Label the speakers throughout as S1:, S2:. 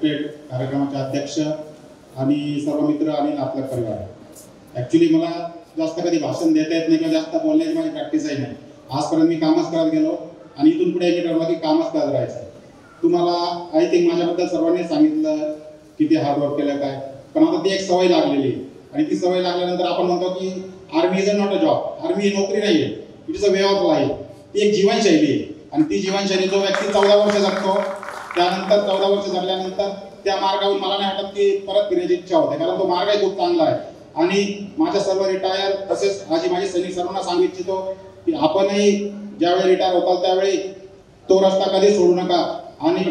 S1: कार्यक्रमाचे अध्यक्ष आणि सर्व मित्र आणि आपला परिवार। ॲक्च्युली मला जास्त कधी भाषण देता येत नाही किंवा जास्त बोलण्याची माझी प्रॅक्टिसही नाही। आजपर्यंत मी कामच करत गेलो आणि इथून पुढे मी ठरवलं की कामच करत राहायचं। तुम्हाला आय थिंक माझ्याबद्दल सर्वांनी सांगितलं किती हार्ड वर्क केलं काय, पण आता ती एक सवय लागलेली आणि ती सवय लागल्यानंतर आपण म्हणतो की army is not a job, army ही नोकरी नाही आहे, it is a way of life. ती एक जीवनशैली आहे आणि ती जीवनशैली जो व्यक्ती 14 वर्ष जगतो त्यानंतर 14 वर्ष जगल्यानंतर त्या मार्गावर मला नाही वाटत की परत फिरण्याची इच्छा होते, कारण तो मार्गही खूप चांगला आहे। आणि माझ्या सर्व रिटायर तसेच आजी माझे सैनिक सर्वांना सांगू इच्छितो की आपणही ज्यावेळी रिटायर होताल त्यावेळी तो रस्ता कधी सोडू नका आणि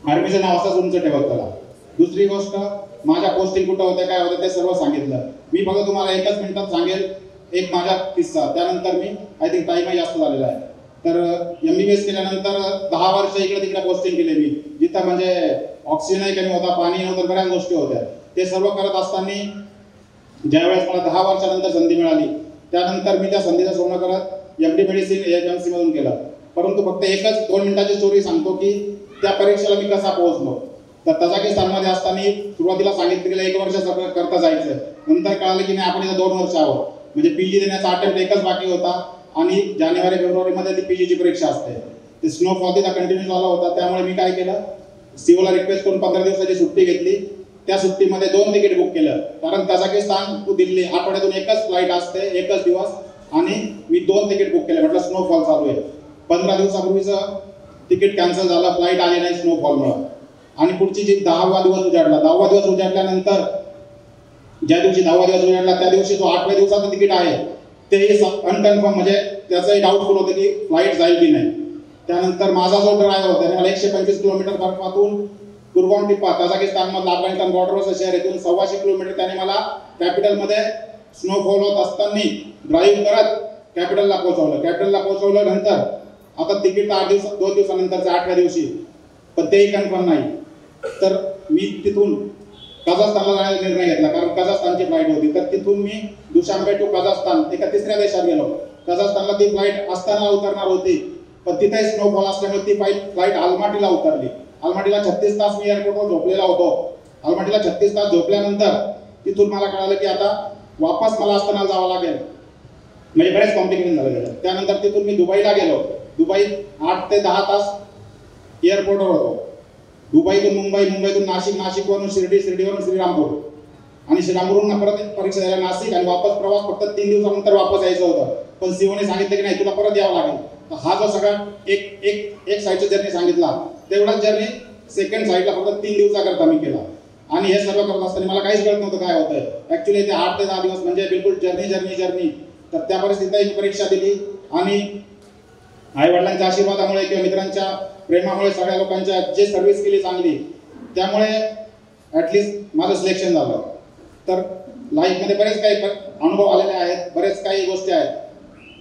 S1: आर्मीचं नाव असंच उंच ठेवत चला। दुसरी गोष्ट, माझ्या पोस्टिंग कुठं होत्या काय होतं ते सर्व सांगितलं मी। फक्त तुम्हाला एकच मिनिटात सांगेल एक माझा किस्सा, त्यानंतर मी आय थिंक टाईमही जास्त झालेला आहे। तर MBBS केल्यानंतर 10 वर्ष इकडे तिकडे पोस्टिंग केले मी, जिथं म्हणजे ऑक्सिजनही कमी होता, पाणी नव्हतं, बऱ्याच गोष्टी होत्या। ते सर्व करत असताना ज्यावेळेस मला 10 वर्षानंतर संधी मिळाली त्यानंतर मी त्या संधीचं सोनं करत MD मेडिसिन AMC मधून केलं। परंतु फक्त एकच 2 मिनिटाची स्टोरी सांगतो की त्या परीक्षेला मी कसा पोहोचलो। तर तजाकिस्तानमध्ये असताना सुरुवातीला सांगितलं की 1 वर्ष सगळं करता जायचं, नंतर कळालं की नाही आपण इथं 2 वर्ष आहोत, म्हणजे PG देण्याचा अटेम्प्ट एकच बाकी होता आणि जानेवारी फेब्रुवारीमध्ये ती PG ची परीक्षा असते। ते स्नोफॉल तिथं कंटिन्यू झाला होता, त्यामुळे मी काय केलं सीओला रिक्वेस्ट करून 15 दिवसाची सुट्टी घेतली। त्या सुट्टीमध्ये 2 तिकीट बुक केलं, कारण तजाकिस्तान टू दिल्ली आठवड्यातून एकच फ्लाईट असते, एकच दिवस, आणि मी 2 तिकीट बुक केले। म्हटलं स्नोफॉल चालू आहे। 15 दिवसापूर्वीचं तिकीट कॅन्सल झालं, फ्लाईट आली नाही स्नोफॉलमुळे, आणि पुढची जी 10वा दिवस उजाडला, 10वा दिवस उजाडल्यानंतर ज्या दिवशी 10वा दिवस उजाडला त्या दिवशी जो 8व्या दिवसाचं तिकीट आहे तेही अनकन्फर्म, म्हणजे त्याचंही डाऊटफुल होतं की फ्लाईट जाईल की नाही। त्यानंतर माझा जो ड्रायव्हर होता त्याने मला 125 किलोमीटर बर्फातून कुरबान टिप्पा तजाकिस्तानमधला अफगाणिस्तान बॉर्डरवरचं शहर इथून 125 किलोमीटर त्याने मला कॅपिटलमध्ये स्नोफॉल होत असताना ड्राईव्ह करत कॅपिटलला पोहोचवलं। नंतर आता तिकीट 2 दिवसानंतरच्या 8व्या दिवशी, पण तेही कन्फर्म नाही। तर मी तिथून कझाकस्तानला जाण्याचा निर्णय घेतला, कारण कझाकस्तानची फ्लाईट होती। तर तिथून मी दुशांबे टू कझाकस्तान एका 3ऱ्या देशात गेलो। कझाकस्तानला ती फ्लाईट अस्ताना उतरणार होती, पण तिथे स्नोफॉल असल्यामुळे ती फ्लाईट आलमाटीला उतरली। आलमाटीला 36 तास मी एअरपोर्टवर झोपलेला होतो। आलमाटीला 36 तास झोपल्यानंतर तिथून मला कळालं की आता वापस मला अस्तानाला जावं लागेल, म्हणजे बरेच कॉम्प्लिकेशन झालं। त्यानंतर तिथून मी दुबईला गेलो। दुबई 8 ते 10 तास एअरपोर्टवर होतो। दुबईतून मुंबई, मुंबईतून नाशिक, नाशिकवरून शिर्डी, शिर्डीवरून श्रीरामपूर, आणि श्रीरामपूरहून परत परीक्षा द्यायला नाशिक, आणि वापस प्रवास फक्त 3 दिवसानंतर वापस यायचं होतं। पण सीओने सांगितलं की नाही तुला परत यावं लागेल। तर हा जो सगळा एक साईडचा जर्नी सांगितला, तेवढाच जर्नी सेकंड साईडला फक्त 3 दिवसाकरता मी केला। आणि हे सर्व करत असताना मला काहीच कळत नव्हतं काय होतंय। ॲक्च्युली ते 8 ते 10 दिवस म्हणजे बिलकुल जर्नी। तर त्या परिस्थितीत मी परीक्षा दिली आणि आई वडिलांच्या आशीर्वादामुळे किंवा मित्रांच्या प्रेमामुळे, सगळ्या लोकांच्या जे सर्व्हिस केली चांगली, त्यामुळे ॲटलिस्ट माझं सिलेक्शन झालं। तर लाईफमध्ये बरेच काही अनुभव आलेले आहेत, बरेच काही गोष्टी आहेत।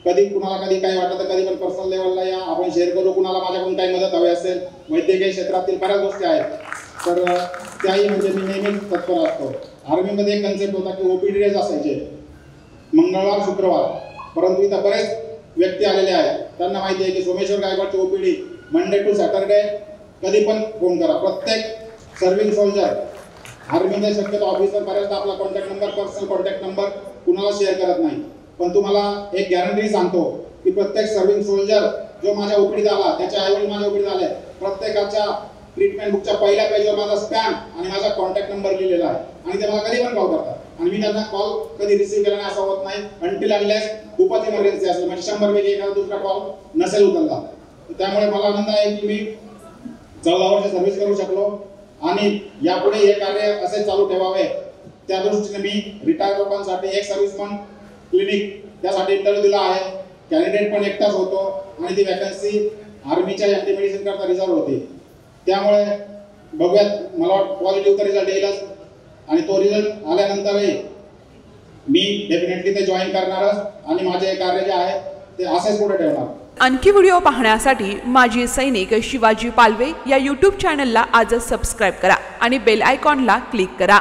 S1: कधी कुणाला कधी काही वाटलं तर कधी पण पर्सनल लेवलला या, आपण शेअर करू। कुणाला माझ्याकडून काही मदत हवी असेल, वैद्यकीय क्षेत्रातील बऱ्याच गोष्टी आहेत, तर त्याही म्हणजे मी नेहमीच तत्पर असतो। आर्मीमध्ये एक कन्सेप्ट होता की OPD डेज असायचे मंगळवार शुक्रवार, परंतु इथं बरेच व्यक्ती आलेले आहेत, त्यांना माहिती आहे की सोमेश्वर गायकवाडची OPD मंडे टू सॅटरडे कधी पण फोन करा। प्रत्येक सर्व्हिंग सोल्जर आर्मीमध्ये शक्यतो ऑफिसर बऱ्याचदा आपला contact number, personal contact number कुणाला शेअर करत नाही, पण तुम्हाला एक गॅरंटी सांगतो की प्रत्येक सर्व्हिंग सोल्जर जो माझ्या OPD आला, त्याचे आईवडील माझ्या OPD आले, प्रत्येकाच्या ट्रीटमेंट बुकच्या पहिल्या पेजवर माझा स्पॅम आणि माझा कॉन्टॅक्ट नंबर लिहिलेला आहे, आणि ते मला कधी पण कॉल करतात। आणि मी त्यांना कॉल कधी रिसीव्ह केला नाही असं होत नाही, अंटिल अनलेस खूपच इमर्जन्सी असेल, म्हणजे 100 पैकी एखादा दुसरा कॉल नसेल उचलला। त्यामुळे मला आनंद आहे की मी 14 वर्ष सर्व्हिस करू शकलो, आणि यापुढे हे कार्य असे चालू ठेवावे त्या दृष्टीने मी रिटायर लोकांसाठी एक सर्व्हिसमन क्लिनिक त्यासाठी इंटरव्ह्यू दिला आहे। कॅन्डिडेट पण एकटाच होतो, आणि ती वॅकन्सी आर्मीच्या MD मेडिसिन करता रिझर्व होती। त्यामुळे बघूयात, मला पॉझिटिव्ह रिझल्ट येईलच, आणि तो रिझल्ट आल्यानंतरही मी डेफिनेटली ते जॉईन करणारच, आणि माझे कार्य जे आहे ते असेच पुढे ठेवणार।
S2: आणखी व्हिडिओ पाहण्यासाठी माजी सैनिक शिवाजी पालवे या YouTube चॅनलला आजच सबस्क्राइब करा आणि बेल आयकॉनला क्लिक करा।